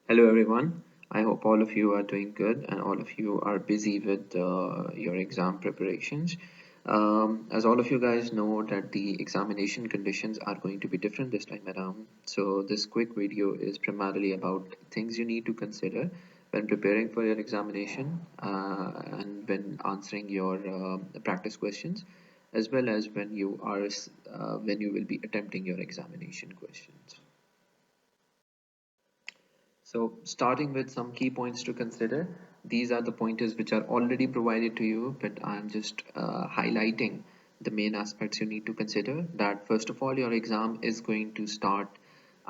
Hello everyone. I hope all of you are doing good and all of you are busy with your exam preparations. As all of you guys know that the examination conditions are going to be different this time around. So this quick video is primarily about things you need to consider when preparing for your examination and when answering your practice questions, as well as when you will be attempting your examination questions. So starting with some key points to consider, these are the pointers which are already provided to you, but I'm just highlighting the main aspects you need to consider. That first of all, your exam is going to start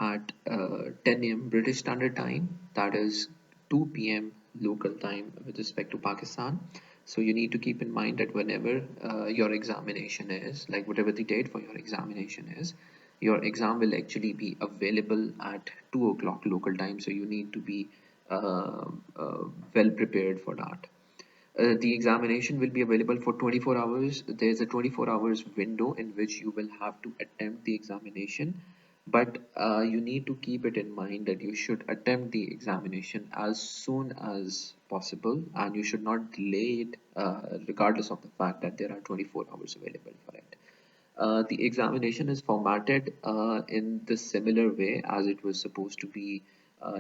at 10 a.m. British Standard Time, that is 2 p.m. local time with respect to Pakistan. So you need to keep in mind that whenever your examination is, like whatever the date for your examination is, your exam will actually be available at 2 o'clock local time. So you need to be uh, well prepared for that. The examination will be available for 24 hours. There's a 24 hours window in which you will have to attempt the examination, but you need to keep it in mind that you should attempt the examination as soon as possible and you should not delay it regardless of the fact that there are 24 hours available for it. The examination is formatted in the similar way as it was supposed to be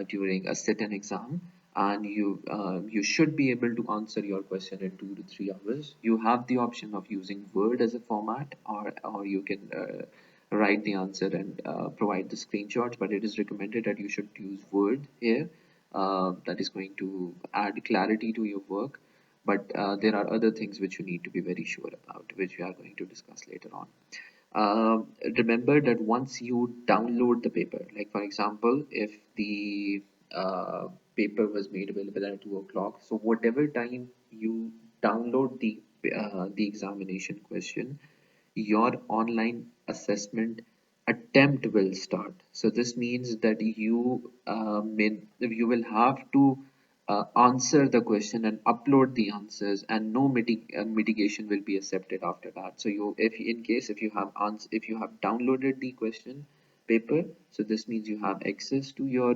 during a sit-in exam, and you should be able to answer your question in 2 to 3 hours. You have the option of using Word as a format, or you can write the answer and provide the screenshots. But it is recommended that you should use Word here. That is going to add clarity to your work, but there are other things which you need to be very sure about, which we are going to discuss later on. Remember that once you download the paper, like for example, if the paper was made available at 2 o'clock, so whatever time you download the examination question, your online assessment attempt will start. So this means that you will have to answer the question and upload the answers, and no mitigation will be accepted after that. So if in case if you have downloaded the question paper, so this means you have access to your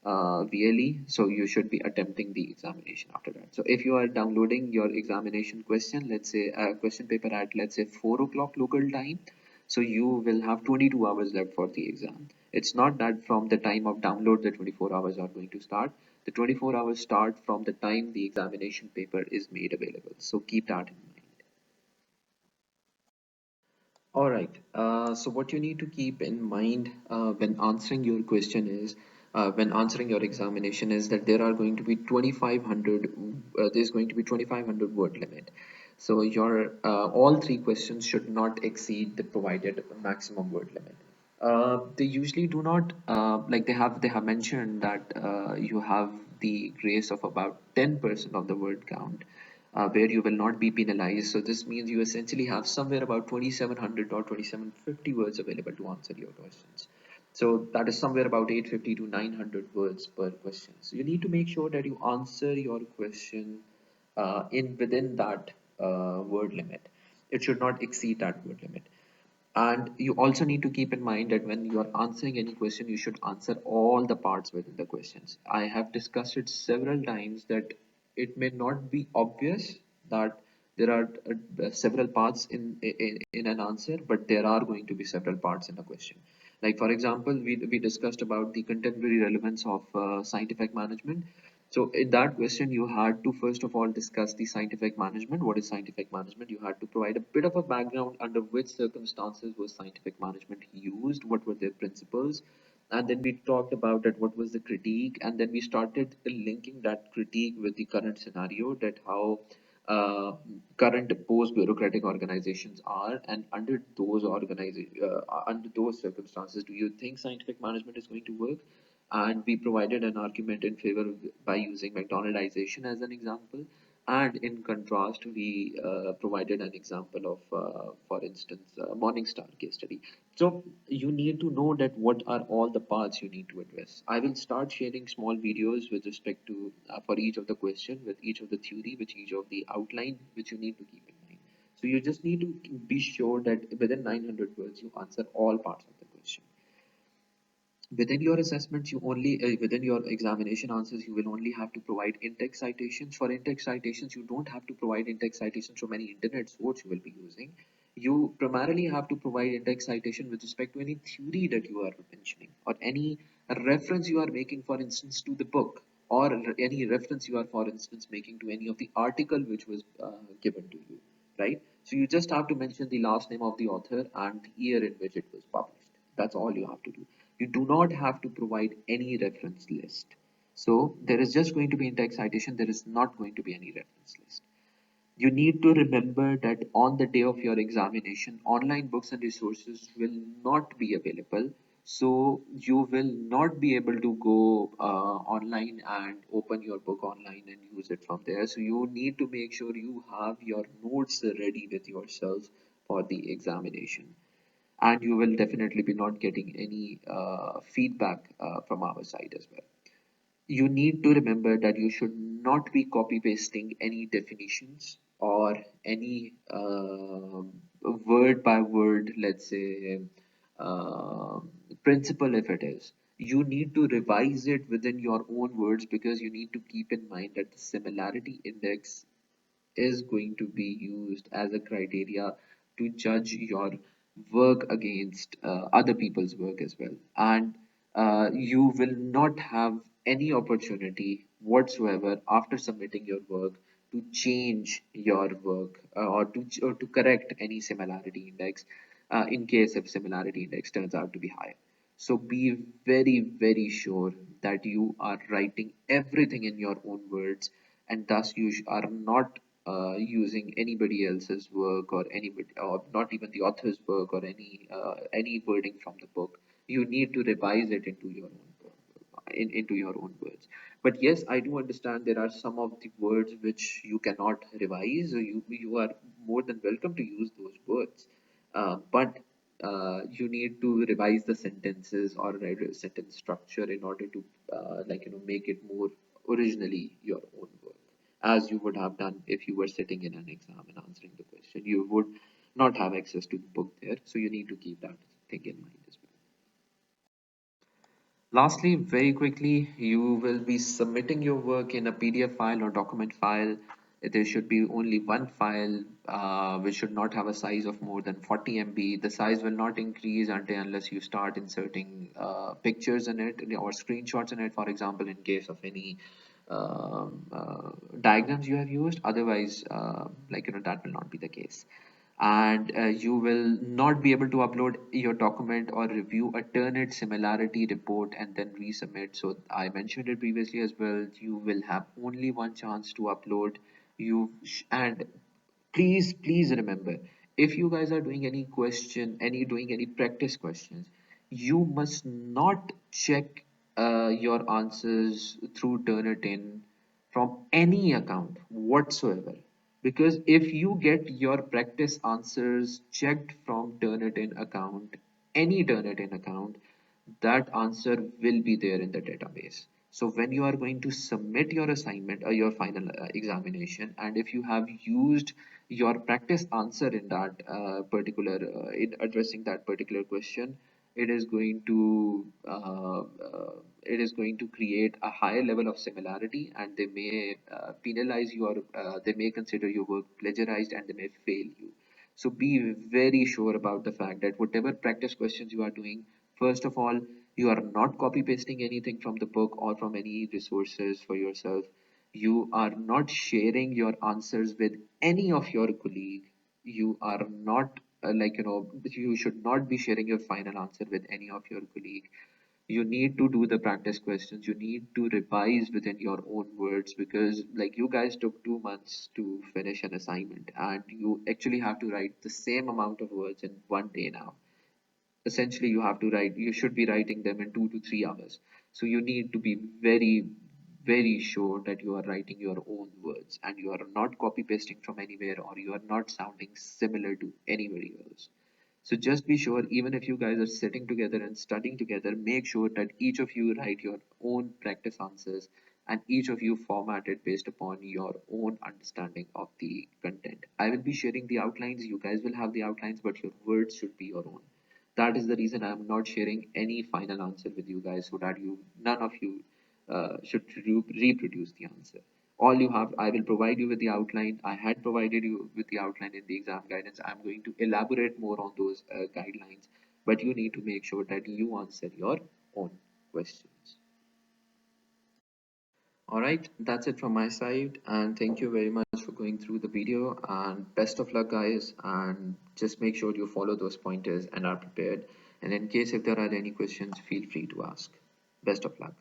VLE, so you should be attempting the examination after that. So if you are downloading your examination question, let's say question paper at, let's say, 4 o'clock local time, so you will have 22 hours left for the exam. It's not that from the time of download the 24 hours are going to start. The 24 hours start from the time the examination paper is made available. So keep that in mind. All right. So what you need to keep in mind when answering your question is, when answering your examination is that there are going to be 2500. There's going to be 2500 word limit. So your all three questions should not exceed the provided maximum word limit. They usually do not like they have mentioned that you have the grace of about 10% of the word count where you will not be penalized. So this means you essentially have somewhere about 2700 or 2750 words available to answer your questions. So that is somewhere about 850 to 900 words per question. So you need to make sure that you answer your question in within that word limit. It should not exceed that word limit. And you also need to keep in mind that when you are answering any question, you should answer all the parts within the questions. I have discussed it several times that it may not be obvious that there are several parts in an answer, but there are going to be several parts in a question. Like for example, we discussed about the contemporary relevance of scientific management. So in that question, you had to first of all discuss the scientific management. What is scientific management? You had to provide a bit of a background under which circumstances was scientific management used, what were their principles, and then we talked about that what was the critique, and then we started linking that critique with the current scenario, that how uh, current post bureaucratic organizations are, and under those circumstances, do you think scientific management is going to work? And we provided an argument in favor by using McDonaldization as an example. And in contrast, we provided an example of, for instance, Morningstar case study. So you need to know that what are all the parts you need to address. I will start sharing small videos with respect to for each of the question, with each of the theory, with each of the outline, which you need to keep in mind. So you just need to be sure that within 900 words you answer all parts of the question. Within your assessments, you only within your examination answers, you will only have to provide in-text citations. For in-text citations, you don't have to provide in-text citations from any internet source you will be using. You primarily have to provide in-text citation with respect to any theory that you are mentioning, or any reference you are making, for instance, to the book, or any reference you are, for instance, making to any of the article which was given to you, right? So you just have to mention the last name of the author and the year in which it was published. That's all you have to do. You do not have to provide any reference list. So there is just going to be in-text citation. There is not going to be any reference list. You need to remember that on the day of your examination, online books and resources will not be available. So you will not be able to go online and open your book online and use it from there. So you need to make sure you have your notes ready with yourself for the examination, and you will definitely be not getting any feedback from our side as well. You need to remember that you should not be copy pasting any definitions or any word by word, let's say, uh, principle. If it is, you need to revise it within your own words, because you need to keep in mind that the similarity index is going to be used as a criteria to judge your work against other people's work as well. And you will not have any opportunity whatsoever after submitting your work to change your work, or to correct any similarity index in case if similarity index turns out to be high. So be very, very sure that you are writing everything in your own words, and thus you are not using anybody else's work, or anybody, or not even the author's work, or any wording from the book. You need to revise it into your own into your own words. But yes, I do understand there are some of the words which you cannot revise. You are more than welcome to use those words, but you need to revise the sentences or write a sentence structure in order to make it more originally your own work, as you would have done if you were sitting in an exam and answering the question. You would not have access to the book there, so you need to keep that thing in mind as well. Lastly, very quickly, you will be submitting your work in a PDF file or document file. There should be only one file, which should not have a size of more than 40 MB. The size will not increase until unless you start inserting pictures in it or screenshots in it, for example, in case of any diagrams you have used. Otherwise, that will not be the case. And you will not be able to upload your document or review a Turnitin similarity report and then resubmit. So I mentioned it previously as well. You will have only one chance to upload. And please remember, if you guys are doing any practice questions, you must not check your answers through Turnitin from any account whatsoever. Because if you get your practice answers checked from Turnitin account, any Turnitin account, that answer will be there in the database. So when you are going to submit your assignment or your final examination, and if you have used your practice answer in that in addressing that particular question, it is going to create a higher level of similarity, and they may penalize you, or they may consider your work plagiarized, and they may fail you. So be very sure about the fact that whatever practice questions you are doing, first of all, you are not copy pasting anything from the book or from any resources for yourself. You are not sharing your answers with any of your colleague. You are not you should not be sharing your final answer with any of your colleague. You need to do the practice questions. You need to revise within your own words, because like you guys took 2 months to finish an assignment, and you actually have to write the same amount of words in one day now. Essentially, you should be writing them in 2 to 3 hours. So you need to be very, very sure that you are writing your own words and you are not copy pasting from anywhere, or you are not sounding similar to anybody else. So just be sure, even if you guys are sitting together and studying together, make sure that each of you write your own practice answers, and each of you format it based upon your own understanding of the content. I will be sharing the outlines, you guys will have the outlines, but your words should be your own. That is the reason I'm not sharing any final answer with you guys, so that you none of you should reproduce the answer. All you have, I will provide you with the outline. I had provided you with the outline in the exam guidance. I'm going to elaborate more on those guidelines, but you need to make sure that you answer your own questions. All right, that's it from my side, and thank you very much for going through the video. And best of luck, guys. And just make sure you follow those pointers and are prepared. And in case if there are any questions, feel free to ask. Best of luck.